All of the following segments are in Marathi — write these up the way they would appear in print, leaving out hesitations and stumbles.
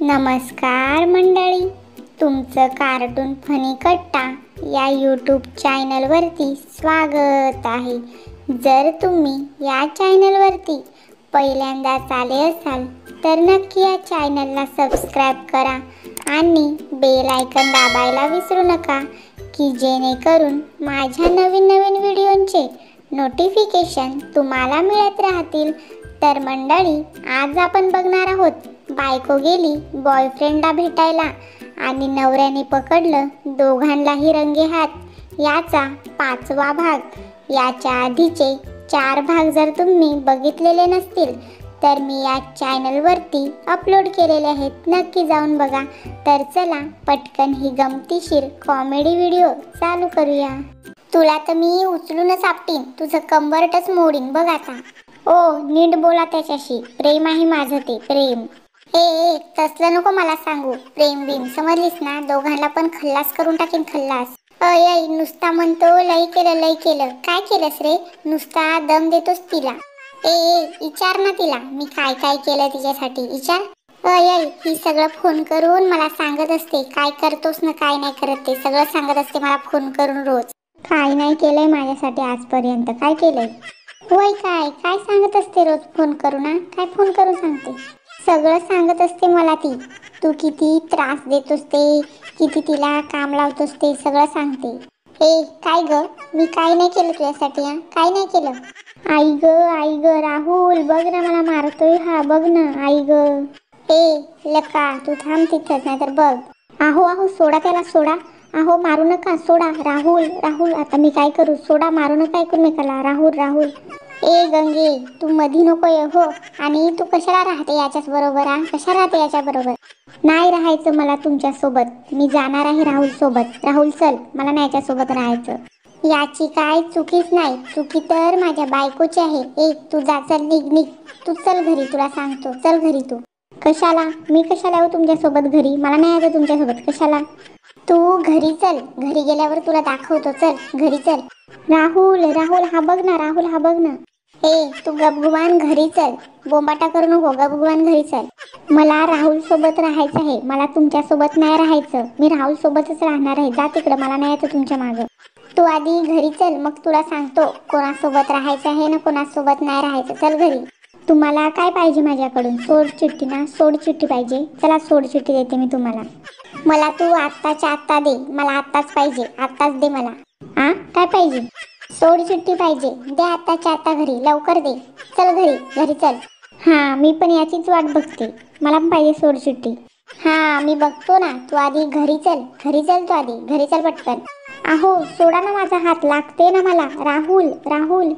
नमस्कार मंडळी, तुमचं कार्टून फनी कट्टा या यूट्यूब चॅनलवरती स्वागत आहे. जर तुम्ही या चॅनलवरती पहिल्यांदाच आले असाल तर नक्की या चॅनलला सबस्क्राईब करा आणि बेल आयकॉन दाबायला विसरू नका की जेणेकरून माझ्या नवीन नवीन व्हिडिओंचे नोटिफिकेशन तुम्हाला मिळत राहतील. तर मंडळी, आज आपण बघणार आहोत बायको गेली बॉयफ्रेंडला भेटायला आणि नवऱ्याने पकडलं दोघांनाही रंगे हात याचा 5वा भाग. याच्या आधीचे 4 भाग जर तुम्ही बघितलेले नसतील तर मी या चॅनलवरती अपलोड केलेले आहेत, नक्की जाऊन बघा. तर चला पटकन ही गमतीशीर कॉमेडी व्हिडिओ चालू करूया. तुला तर मी उचलूनच आपटीन, तुझं कंबरटच मोडीन बघ आता. ओ नीट बोला त्याच्याशी, प्रेम आहे माझं ते प्रेम. ए तसलं नको मला सांगू, प्रेम बिम समजलीस ना, दोघांना पण खल्लास करून टाकीन खल्लास. अय नुसता म्हणतो लई केलं, काय केलंस रे? नुसता दम देतोस तिला. विचार ना तिला मी काय काय केलं तिच्यासाठी, विचार. ही सगळं फोन करून मला सांगत असते काय करतोस ना काय नाही करत, ते सगळं सांगत असते मला फोन करून रोज. काय नाही केलंय माझ्यासाठी आजपर्यंत, काय केलंय? होय काय काय सांगत असते रोज फोन करून? ना काय फोन करून सांगते? सगळं सांगत असते मला ती. तू किती त्रास देतोस ते, किती तिला काम लावतोस ते सगळं सांगते. काय ग, मी काय नाही केलं तुझ्यासाठी? काय नाही केलं? आई ग राहुल, बघ ना मला मारतोय हा, बघ ना आई ग. लका तू थांब तिथंच, नाही तर बघ. आहो सोडा त्याला, सोडा. आहो मारू नका, सोडा. राहुल आता मी काय करू? सोडा, मारू नका एकमेकाला. राहुल गंगे तू मधी नको ये हो. आणि तू कशाला राहते याच्याच बरोबर? कशा राहते याच्या बरोबर? नाही राहायचं मला तुमच्या सोबत, मी जाणार आहे राहुल सोबत. राहुल चल, मला नाही याच्या सोबत राहायचं. याची काय चुकीच नाही, चुकी तर माझ्या बायकोची आहे. तू जा, चल निघ तू, चल घरी, तुला सांगतो चल घरी. तू कशाला? मी कशाला येऊ तुमच्यासोबत घरी? मला नाही यायचं तुमच्यासोबत, कशाला? तू घरी चल, घरी गेल्यावर तुला दाखवतो, चल घरी चल. राहुल हा बघ ना, राहुल हा बघ ना. तू गपगुमान घरी चल, बोंबाटा करू नको, गपगुमान घरी चल. मला राहुल सोबत राहायचं आहे, मला तुमच्या सोबत नाही राहायचं. मी राहुल सोबतच राहणार आहे. जा तिकडं, मला नाही यायचं तुमच्या मागं. तू आधी घरी चल, मग तुला सांगतो कोणासोबत राहायचं आहे ना कोणासोबत नाही राहायचं. चल घरी. तुम्हाला काय पाहिजे माझ्याकडून? सोड चिठ्ठी ना, सोड चिठ्ठी पाहिजे. चला सोड चिठ्ठी देते मी तुम्हाला. मला तू आत्ताच्या आत्ता दे, मला आत्ताच पाहिजे, आत्ताच दे मला. काय पाहिजे? सोड चिठ्ठी पाहिजे, दे आत्ताच्या आत्ता घरी, लवकर दे. चल घरी चल. मी पण याचीच वाट बघते, मला पण पाहिजे सोड चिठ्ठी. मी बघतो ना, तू आधी घरी चल तू आधी घरी चल पटकन. आहो सोडा ना माझा हात, लागते ना मला. राहुल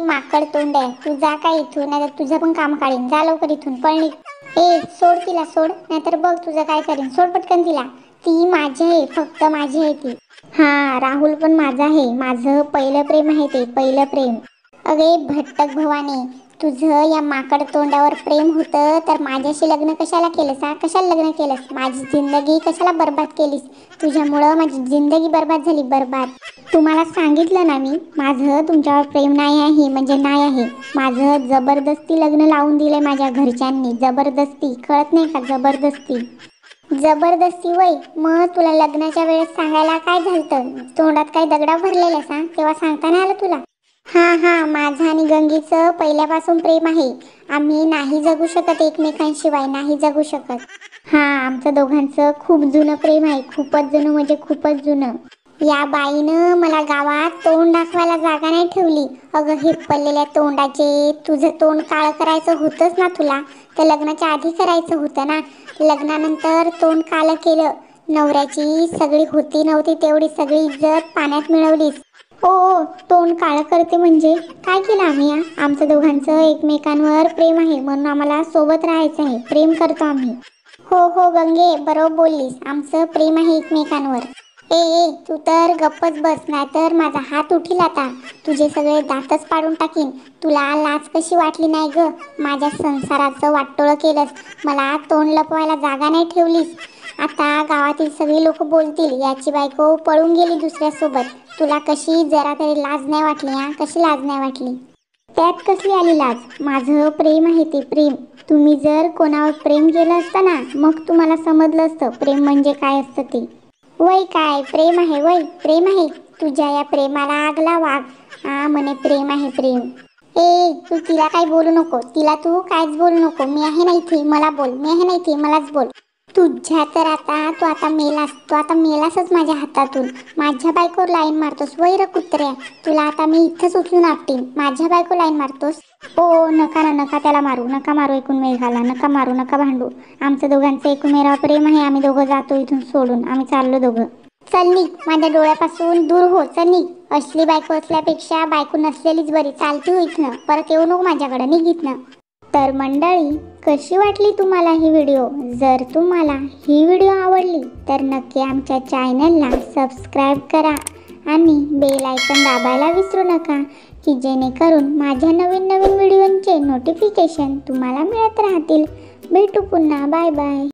माकड तोंड आहे, तू जा काय इथून, नाही तर तुझं पण काम काढीन. जा लवकर इथून, पळ. सोड तिला, सोड, नाहीतर बघ तुझं काय करीन. सोड पटकन तिला, ती माझी आहे, फक्त माझी आहे ती. राहुल पण माझा आहे, माझं पहिलं प्रेम आहे ते, पहिलं प्रेम. अगे भटक भवानी, तुझं या माकड तोंडावर प्रेम होतं तर माझ्याशी लग्न कशाला केलंस? कशाला लग्न केलंस? माझी जिंदगी कशाला बर्बाद केलीस? तुझ्यामुळं माझी जिंदगी बर्बाद झाली, बर्बाद. तुम्हाला सांगितलं ना मी, माझं तुमच्यावर प्रेम नाही आहे म्हणजे नाही आहे. माझं जबरदस्ती लग्न लावून दिलंय माझ्या घरच्यांनी, जबरदस्ती, कळत नाही का? जबरदस्ती वय. मग तुला लग्नाच्या वेळेस सांगायला काय झालं? तोंडात काय दगडा भरलेला तेव्हा सांगता नाही आलं तुला? माझं आणि गंगीचं पहिल्यापासून प्रेम आहे. आम्ही नाही जगू शकत एकमेकांशिवाय, नाही जगू शकत. आमचं दोघांचं खूप जुनं प्रेम आहे, खूपच जुनं म्हणजे खूपच जुनं. या बाईनं मला गावात तोंड दाखवायला जागा नाही ठेवली. अगं हे पडलेल्या तोंडाचे, तुझं तोंड काळं करायचं होतंच ना तुला, तर लग्नाच्या आधी करायचं होतं ना. लग्नानंतर तोंड काळं केलं. नवऱ्याची सगळी होती नव्हती तेवढी सगळी इज्जत पाण्यात मिळवलीस. तोंड काळं करते म्हणजे काय केलं आम्ही? आमचं दोघांचं एकमेकांवर प्रेम आहे म्हणून आम्हाला सोबत राहायचं आहे, प्रेम करतो आम्ही. हो गंगे, बरोबर बोललीस, आमचं प्रेम आहे एकमेकांवर. तू तर गप्पच बस, नाहीतर माझा हात उठील आता, तुझे सगळे दातच पाडून टाकीन. तुला लाज कशी वाटली नाही ग? माझ्या संसाराचं वाटोळं केलंस, मला तोंड लपवायला जागा नाही ठेवलीस. आता गावातील सगळी लोक बोलतील याची बायको पळून गेली दुसऱ्यासोबत. तुला कशी जरा तरी लाज नाही वाटली? कशी लाज नाही वाटली? त्यात कसली आली लाज? माझं प्रेम आहे ते प्रेम, तुम्ही जर कोणावर प्रेम केलं असतं ना, मग तुम्हाला समजलं असतं प्रेम म्हणजे काय असतं ते. वय काय प्रेम आहे, वय प्रेम आहे. तुझ्या या प्रेमाला आगला वाघ. म्हणे प्रेम आहे प्रेम. तू तिला काही बोलू नको, तिला तू काहीच बोलू नको. मी आहे ना इथे, मला बोल. मी आहे ना इथे, मलाच बोल. तुझ्या तर तू आता मेलासच माझ्या हातातून. माझ्या बायकोवर लाईन मारतोस वैर कुत्र्या. तुला आता मी इथंच उचलून आपटीन. माझ्या बायको लाईन मारतोस. नका ना, नका त्याला मारू, नका मारू एकूण मेघाला, नका मारू, नका भांडू. आमचं दोघांचं एकमेकावर प्रेम आहे. आम्ही दोघं जातो इथून सोडून. आम्ही चाललो दोघं. चल निघ, माझ्या डोळ्यापासून दूर हो. चल निघ. असली बायको असल्यापेक्षा बायको नसलेलीच बरी. चालती हो इथनं, परत येऊ नको माझ्याकडे, निघ इथनं. तर मंडळी, कशी वाटली तुम्हाला ही व्हिडिओ? जर तुम्हाला ही व्हिडिओ आवडली तर नक्की आमच्या चॅनलला सबस्क्राईब करा आणि बेल आयकॉन दाबायला विसरू नका, की जेणेकरून माझ्या नवीन नवीन व्हिडिओंचे नोटिफिकेशन तुम्हाला मिळत राहतील. भेटू पुन्हा. Bye bye.